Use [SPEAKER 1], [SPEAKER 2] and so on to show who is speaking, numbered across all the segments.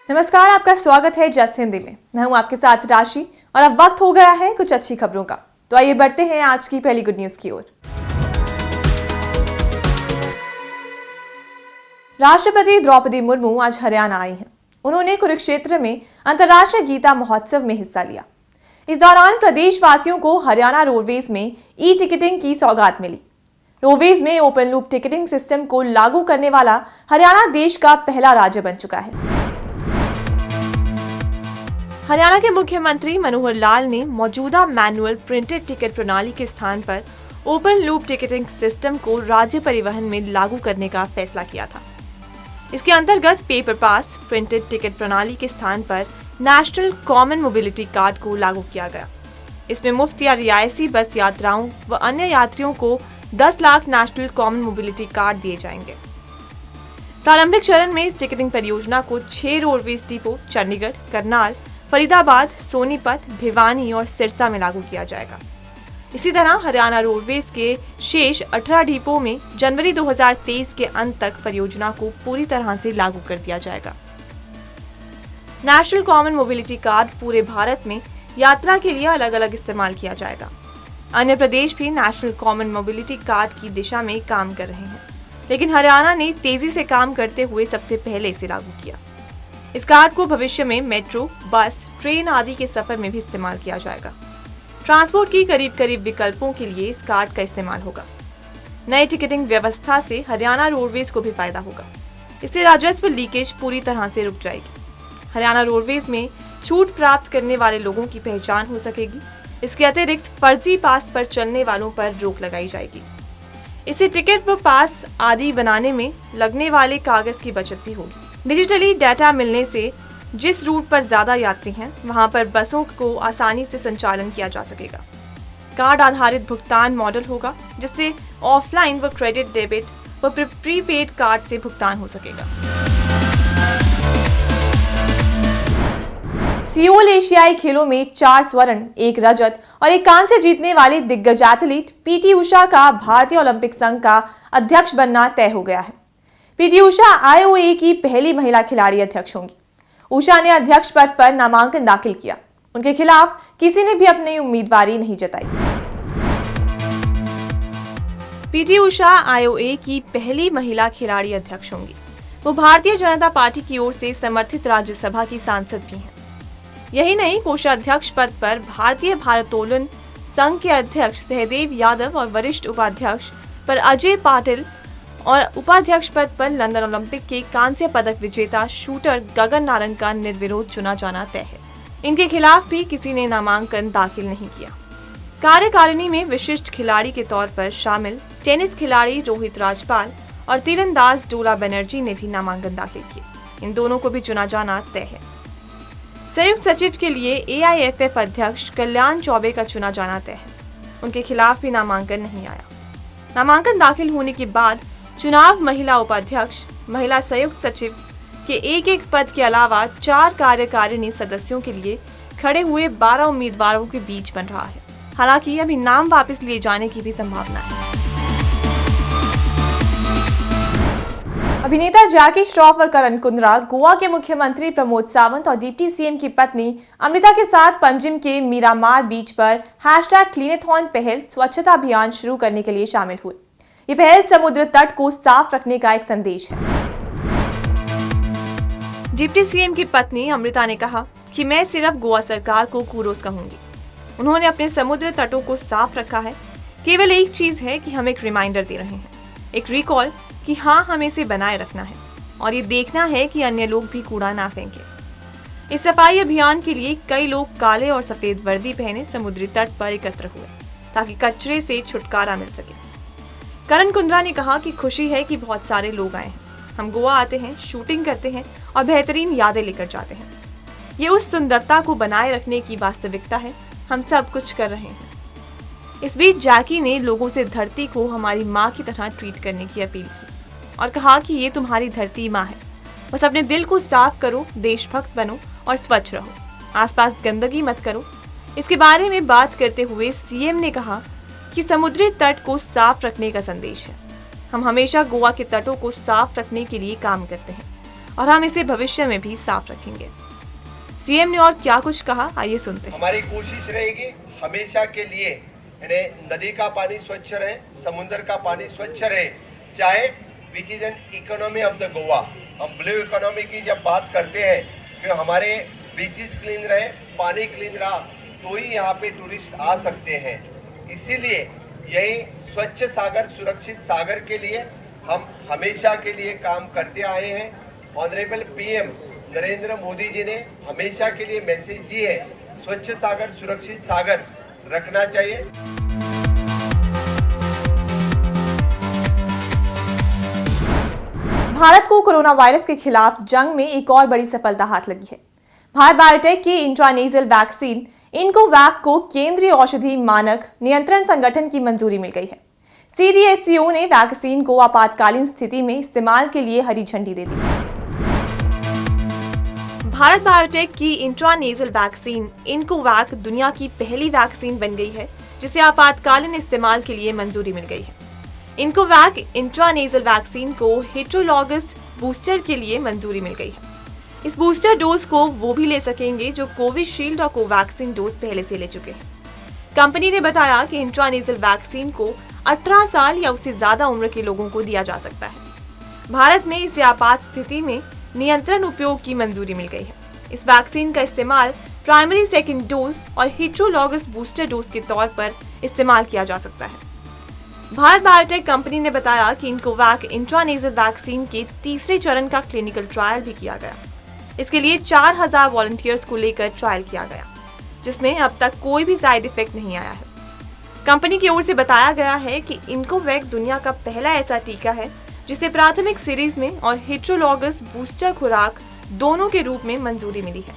[SPEAKER 1] नमस्कार, आपका स्वागत है जस्ट हिंदी में। मैं हूं आपके साथ राशि और अब वक्त हो गया है कुछ अच्छी खबरों का। तो आइए बढ़ते हैं आज की पहली गुड न्यूज की ओर। राष्ट्रपति द्रौपदी मुर्मू आज हरियाणा आई हैं। उन्होंने कुरुक्षेत्र में अंतर्राष्ट्रीय गीता महोत्सव में हिस्सा लिया। इस दौरान प्रदेशवासियों को हरियाणा रोडवेज में ई टिकटिंग की सौगात मिली। रोडवेज में ओपन लूप टिकटिंग सिस्टम को लागू करने वाला हरियाणा देश का पहला राज्य बन चुका है। हरियाणा के मुख्यमंत्री मनोहर लाल ने मौजूदा मैनुअल प्रिंटेड टिकट प्रणाली के स्थान पर ओपन लूप टिकटिंग सिस्टम को राज्य परिवहन में लागू करने का फैसला किया था। इसके अंतर्गत पेपर पास प्रिंटेड टिकट प्रणाली के स्थान पर नेशनल कॉमन मोबिलिटी कार्ड को लागू किया गया। इसमें मुफ्त या रियायती बस यात्राओं व अन्य यात्रियों को 10 lakh national common mobility card दिए जाएंगे। प्रारंभिक चरण में इस टिकटिंग परियोजना को 6 रोडवेज डिपो चंडीगढ़, करनाल, फरीदाबाद, सोनीपत, भिवानी और सिरसा में लागू किया जाएगा। इसी तरह हरियाणा रोडवेज के शेष 18 डिपो में जनवरी 2023 के अंत तक परियोजना को पूरी तरह से लागू कर दिया जाएगा। नेशनल कॉमन मोबिलिटी कार्ड पूरे भारत में यात्रा के लिए अलग अलग इस्तेमाल किया जाएगा। अन्य प्रदेश भी नेशनल कॉमन मोबिलिटी कार्ड की दिशा में काम कर रहे हैं, लेकिन हरियाणा ने तेजी से काम करते हुए सबसे पहले इसे लागू किया। इस कार्ड को भविष्य में मेट्रो, बस, ट्रेन आदि के सफर में भी इस्तेमाल किया जाएगा। ट्रांसपोर्ट की करीब विकल्पों के लिए इस कार्ड का इस्तेमाल होगा। नई टिकटिंग व्यवस्था से हरियाणा रोडवेज को भी फायदा होगा। इससे राजस्व लीकेज पूरी तरह से रुक जाएगी। हरियाणा रोडवेज में छूट प्राप्त करने वाले लोगों की पहचान हो सकेगी। इसके अतिरिक्त फर्जी पास पर चलने वालों पर रोक लगाई जाएगी। इससे टिकट व पास आदि बनाने में लगने वाले कागज की बचत भी होगी। डिजिटली डाटा मिलने से जिस रूट पर ज्यादा यात्री हैं, वहां पर बसों को आसानी से संचालन किया जा सकेगा। कार्ड आधारित भुगतान मॉडल होगा, जिससे ऑफलाइन व क्रेडिट, डेबिट व प्रीपेड कार्ड से भुगतान हो सकेगा। सियोल एशियाई खेलों में 4 स्वर्ण, 1 रजत और 1 कांस्य जीतने वाली दिग्गज एथलीट पीटी उषा का भारतीय ओलंपिक संघ का अध्यक्ष बनना तय हो गया है। पीटी उषा आईओए की पहली महिला खिलाड़ी अध्यक्ष होंगी। उषा ने अध्यक्ष पद पर नामांकन दाखिल किया। उनके खिलाफ किसी ने भी अपनी उम्मीदवारी नहीं जताई। पीटी उषा आईओए की पहली महिला खिलाड़ी अध्यक्ष होंगी। वो भारतीय जनता पार्टी की ओर से समर्थित राज्यसभा की सांसद भी हैं। यही नहीं, कोषाध्यक्ष पद पर भारतीय भारोत्तोलन संघ के अध्यक्ष सहदेव यादव और वरिष्ठ उपाध्यक्ष पर अजय पाटिल और उपाध्यक्ष पद पर लंदन ओलंपिक के कांस्य पदक विजेता शूटर गगन नारंग का निर्विरोध चुना जाना तय है। इनके खिलाफ भी किसी ने नामांकन दाखिल नहीं किया। कार्यकारिणी में विशिष्ट खिलाड़ी के तौर पर शामिल टेनिस खिलाड़ी रोहित राजपाल और तीरंदाज डोला बनर्जी ने भी नामांकन दाखिल किए। इन दोनों को भी चुना जाना तय है। संयुक्त सचिव के लिए एआईएफएफ अध्यक्ष कल्याण चौबे का चुना जाना तय है। उनके खिलाफ भी नामांकन नहीं आया। नामांकन दाखिल होने के बाद चुनाव महिला उपाध्यक्ष, महिला संयुक्त सचिव के एक पद के अलावा 4 कार्यकारिणी सदस्यों के लिए खड़े हुए 12 उम्मीदवारों के बीच बन रहा है। हालांकि अभी नाम वापस लिए जाने की भी संभावना है। अभिनेता जैकी श्रॉफ और करण कुंद्रा गोवा के मुख्यमंत्री प्रमोद सावंत और डिप्टी सीएम की पत्नी अमृता के साथ पंजिम के मीरामार बीच पर #क्लीनेथॉन पहल स्वच्छता अभियान शुरू करने के लिए शामिल हुए। ये पहल समुद्र तट को साफ रखने का एक संदेश है। डिप्टी सीएम की पत्नी अमृता ने कहा कि मैं सिर्फ गोवा सरकार को कुरोस कहूंगी। उन्होंने अपने समुद्र तटों को साफ रखा है। केवल एक चीज है कि हम एक रिमाइंडर दे रहे हैं, एक रिकॉल कि हाँ, हमें इसे बनाए रखना है और ये देखना है कि अन्य लोग भी कूड़ा ना फेंके। इस सफाई अभियान के लिए कई लोग काले और सफेद वर्दी पहने समुद्री तट पर एकत्र हुए ताकि कचरे से छुटकारा मिल सके। करण कुंद्रा ने कहा कि खुशी है कि बहुत सारे लोग आए हैं। हम गोवा आते हैं, शूटिंग करते हैं और बेहतरीन यादें लेकर जाते हैं। ये उस सुंदरता को बनाए रखने की वास्तविकता है। हम सब कुछ कर रहे हैं। इस बीच जैकी ने लोगों से धरती को हमारी माँ की तरह ट्रीट करने की अपील की और कहा कि ये तुम्हारी धरती माँ है। बस अपने दिल को साफ करो, देशभक्त बनो और स्वच्छ रहो। आसपास गंदगी मत करो। इसके बारे में बात करते हुए सीएम ने कहा कि समुद्री तट को साफ रखने का संदेश है। हम हमेशा गोवा के तटों को साफ रखने के लिए काम करते हैं और हम इसे भविष्य में भी साफ रखेंगे। सीएम ने और क्या कुछ कहा, आइए सुनते हैं।
[SPEAKER 2] हमारी कोशिश रहेगी हमेशा के लिए नदी का पानी स्वच्छ रहे, समुद्र का पानी स्वच्छ रहे, चाहे which is an economy of the Goa. हम ब्लू इकोनॉमी की जब बात करते हैं कि हमारे बीचेस क्लीन रहे, पानी क्लीन रहा, तो ही यहाँ पे टूरिस्ट आ सकते हैं। इसीलिए यही स्वच्छ सागर सुरक्षित सागर के लिए हम हमेशा के लिए काम करते आए हैं। ऑनरेबल पीएम नरेंद्र मोदी जी ने हमेशा के लिए मैसेज दी है, स्वच्छ सागर सुरक्षित सागर रखना चाहिए।
[SPEAKER 1] भारत को कोरोना वायरस के खिलाफ जंग में एक और बड़ी सफलता हाथ लगी है। भारत बायोटेक की इंट्रानेजल वैक्सीन इनकोवैक को केंद्रीय औषधि मानक नियंत्रण संगठन की मंजूरी मिल गई है। CDSCO ने वैक्सीन को आपातकालीन स्थिति में इस्तेमाल के लिए हरी झंडी दे दी है। भारत बायोटेक की इंट्रानेजल वैक्सीन इनकोवैक दुनिया की पहली वैक्सीन बन गई है जिसे आपातकालीन इस्तेमाल के लिए मंजूरी मिल गई है। इनकोवैक इंट्रानेजल वैक्सीन को हेटेरोलॉगस बूस्टर के लिए मंजूरी मिल गई है। इस बूस्टर डोज को वो भी ले सकेंगे जो कोविशील्ड और कोवैक्सीन डोज पहले से ले चुके हैं। कंपनी ने बताया कि इंट्रानेजल वैक्सीन को 18 साल या उससे ज्यादा उम्र के लोगों को दिया जा सकता है। भारत में इसे आपात स्थिति में नियंत्रण उपयोग की मंजूरी मिल गई है। इस वैक्सीन का इस्तेमाल प्राइमरी सेकेंड डोज और हेटेरोलॉगस बूस्टर डोज के तौर पर इस्तेमाल किया जा सकता है। भारत बायोटेक कंपनी ने बताया कि इनकोवैक इंट्रानेजल वैक्सीन के तीसरे चरण का क्लिनिकल ट्रायल भी किया गया। इसके लिए 4000 वॉलंटियर्स को लेकर ट्रायल किया गया, जिसमें अब तक कोई भी साइड इफेक्ट नहीं आया है। कंपनी की ओर से बताया गया है कि इनकोवैक दुनिया का पहला ऐसा टीका है जिसे प्राथमिक सीरीज में और हेटेरोलॉगस बूस्टर खुराक दोनों के रूप में मंजूरी मिली है।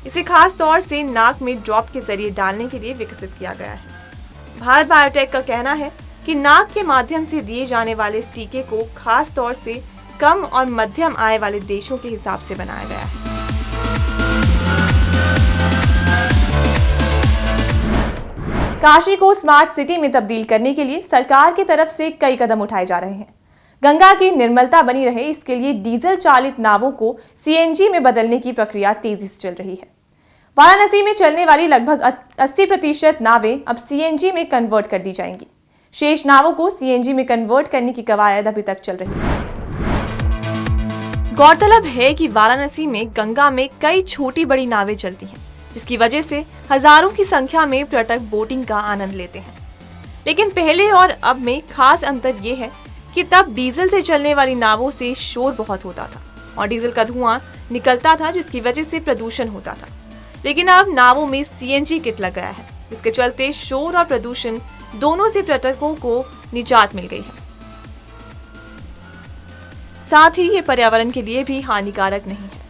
[SPEAKER 1] इसे खास तौर से नाक में ड्रॉप के जरिए डालने के लिए विकसित किया गया है। भारत बायोटेक का कहना है कि नाक के माध्यम से दिए जाने वाले इस टीके को खास तौर से कम और मध्यम आय वाले देशों के हिसाब से बनाया गया है। काशी को स्मार्ट सिटी में तब्दील करने के लिए सरकार की तरफ से कई कदम उठाए जा रहे हैं। गंगा की निर्मलता बनी रहे, इसके लिए डीजल चालित नावों को CNG में बदलने की प्रक्रिया तेजी से चल रही है। वाराणसी में चलने वाली लगभग 80% नावें अब CNG में कन्वर्ट कर दी जाएंगी। शेष नावों को CNG में कन्वर्ट करने की कवायद अभी तक चल रही है। गौरतलब है कि वाराणसी में गंगा में कई छोटी बड़ी नावें चलती हैं, जिसकी वजह से हजारों की संख्या में पर्यटक बोटिंग का आनंद लेते हैं। लेकिन पहले और अब में खास अंतर ये है कि तब डीजल से चलने वाली नावों से शोर बहुत होता था और डीजल का धुआं निकलता था, जिसकी वजह से प्रदूषण होता था। लेकिन अब नावों में CNG किट लग गया है, जिसके चलते शोर और प्रदूषण दोनों से पर्यटकों को निजात मिल गई है। साथ ही ये पर्यावरण के लिए भी हानिकारक नहीं है।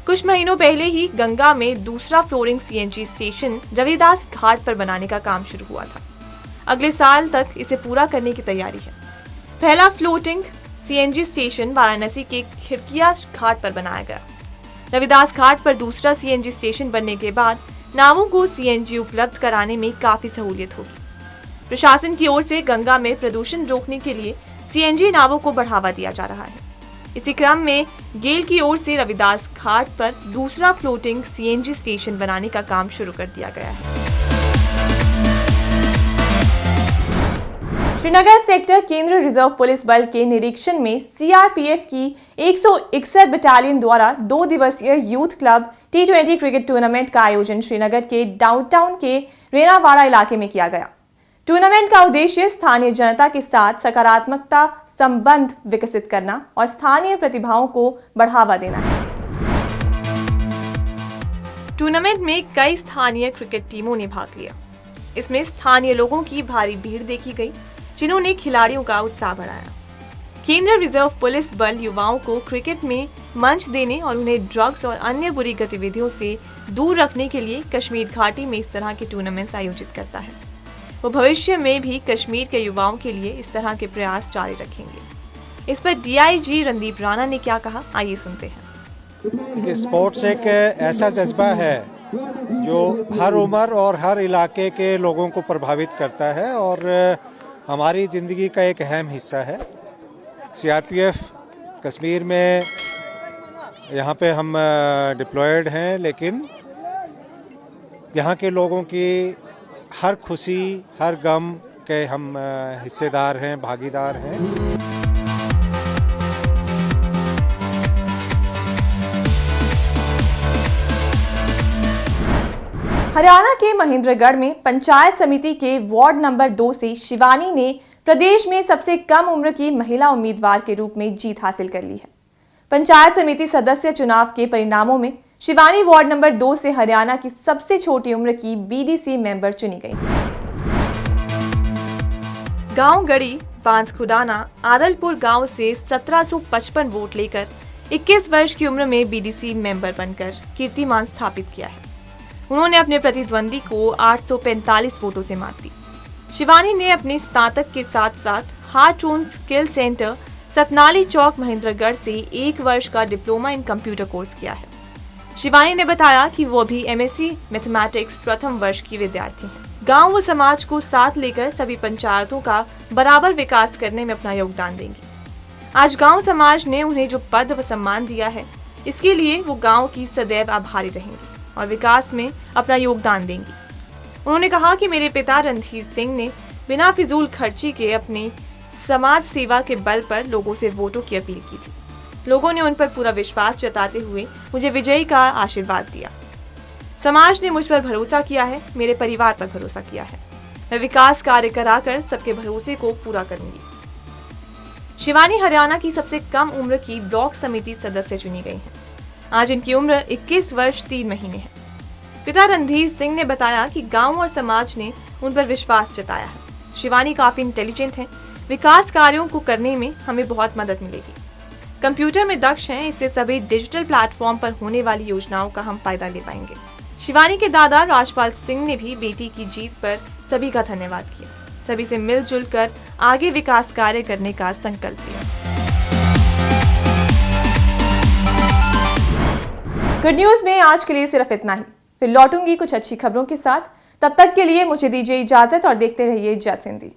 [SPEAKER 1] कुछ महीनों पहले ही गंगा में दूसरा फ्लोटिंग CNG स्टेशन रविदास घाट पर बनाने का काम शुरू हुआ था। अगले साल तक इसे पूरा करने की तैयारी है। पहला फ्लोटिंग CNG स्टेशन वाराणसी के खिड़किया घाट पर बनाया गया। रविदास घाट पर दूसरा CNG स्टेशन बनने के बाद नावों को CNG उपलब्ध कराने में काफी सहूलियत होगी। प्रशासन की ओर से गंगा में प्रदूषण रोकने के लिए CNG नावों को बढ़ावा दिया जा रहा है। इसी क्रम में गेल की ओर से रविदास घाट पर दूसरा फ्लोटिंग CNG स्टेशन बनाने का काम शुरू कर दिया गया है। श्रीनगर सेक्टर केंद्रीय रिजर्व पुलिस बल के निरीक्षण में CRPF की 161 बटालियन द्वारा 2 दिवसीय youth club T20 cricket tournament का आयोजन श्रीनगर के डाउनटाउन के रेनावाड़ा इलाके में किया गया। टूर्नामेंट का उद्देश्य स्थानीय जनता के साथ सकारात्मकता संबंध विकसित करना और स्थानीय प्रतिभाओं को बढ़ावा देना है। टूर्नामेंट में कई स्थानीय क्रिकेट टीमों ने भाग लिया। इसमें स्थानीय लोगों की भारी भीड़ देखी गई, जिन्होंने खिलाड़ियों का उत्साह बढ़ाया। केंद्रीय रिजर्व पुलिस बल युवाओं को क्रिकेट में मंच देने और उन्हें ड्रग्स और अन्य बुरी गतिविधियों से दूर रखने के लिए कश्मीर घाटी में इस तरह के टूर्नामेंट्स आयोजित करता है। वो भविष्य में भी कश्मीर के युवाओं के लिए इस तरह के प्रयास जारी रखेंगे। इस पर DIG रणदीप राणा ने क्या कहा, आइए सुनते हैं।
[SPEAKER 3] स्पोर्ट्स एक ऐसा जज्बा है जो हर उम्र और हर इलाके के लोगों को प्रभावित करता है और हमारी ज़िंदगी का एक अहम हिस्सा है। CRPF कश्मीर में यहाँ पे हम डिप्लॉयड हैं, लेकिन यहाँ के लोगों की हर खुशी हर गम के हम हिस्सेदार हैं, भागीदार हैं।
[SPEAKER 1] हरियाणा के महेंद्रगढ़ में पंचायत समिति के वार्ड नंबर 2 से शिवानी ने प्रदेश में सबसे कम उम्र की महिला उम्मीदवार के रूप में जीत हासिल कर ली है। पंचायत समिति सदस्य चुनाव के परिणामों में शिवानी वार्ड नंबर 2 से हरियाणा की सबसे छोटी उम्र की बीडीसी मेंबर चुनी गई। गांव गड़ी बांसखुडाना आदलपुर गांव से 1755 वोट लेकर 21 वर्ष की उम्र में बीडीसी मेंबर बनकर कीर्तिमान स्थापित किया है। उन्होंने अपने प्रतिद्वंदी को 845 वोटों से मात दी। शिवानी ने अपने स्नातक के साथ साथ Hartron skill centre Satnali Chowk Mahendragarh से 1 वर्ष का डिप्लोमा इन कंप्यूटर कोर्स किया है। शिवानी ने बताया कि वो भी एमएससी मैथमेटिक्स प्रथम वर्ष की विद्यार्थी हैं। गांव व समाज को साथ लेकर सभी पंचायतों का बराबर विकास करने में अपना योगदान देंगी। आज गांव समाज ने उन्हें जो पद व सम्मान दिया है, इसके लिए वो गांव की सदैव आभारी रहेंगी और विकास में अपना योगदान देंगी। उन्होंने कहा कि मेरे पिता रणधीर सिंह ने बिना फिजूल खर्ची के अपनी समाज सेवा के बल पर लोगों से वोटों की अपील की थी। लोगों ने उन पर पूरा विश्वास जताते हुए मुझे विजयी का आशीर्वाद दिया। समाज ने मुझ पर भरोसा किया है, मेरे परिवार पर भरोसा किया है। मैं विकास कार्य कराकर सबके भरोसे को पूरा करूंगी। शिवानी हरियाणा की सबसे कम उम्र की ब्लॉक समिति सदस्य चुनी गई हैं। आज इनकी उम्र 21 वर्ष 3 महीने है। पिता रणधीर सिंह ने बताया कि गांव और समाज ने उन पर विश्वास जताया है। शिवानी काफी इंटेलिजेंट हैं। विकास कार्यों को करने में हमें बहुत मदद मिलेगी। कंप्यूटर में दक्ष हैं, इससे सभी डिजिटल प्लेटफॉर्म पर होने वाली योजनाओं का हम फायदा ले पाएंगे। शिवानी के दादा राजपाल सिंह ने भी बेटी की जीत पर सभी का धन्यवाद किया। सभी से मिलजुल कर आगे विकास कार्य करने का संकल्प लिया। गुड न्यूज में आज के लिए सिर्फ इतना ही। फिर लौटूंगी कुछ अच्छी खबरों के साथ। तब तक के लिए मुझे दीजिए इजाजत और देखते रहिए जय सिंधी।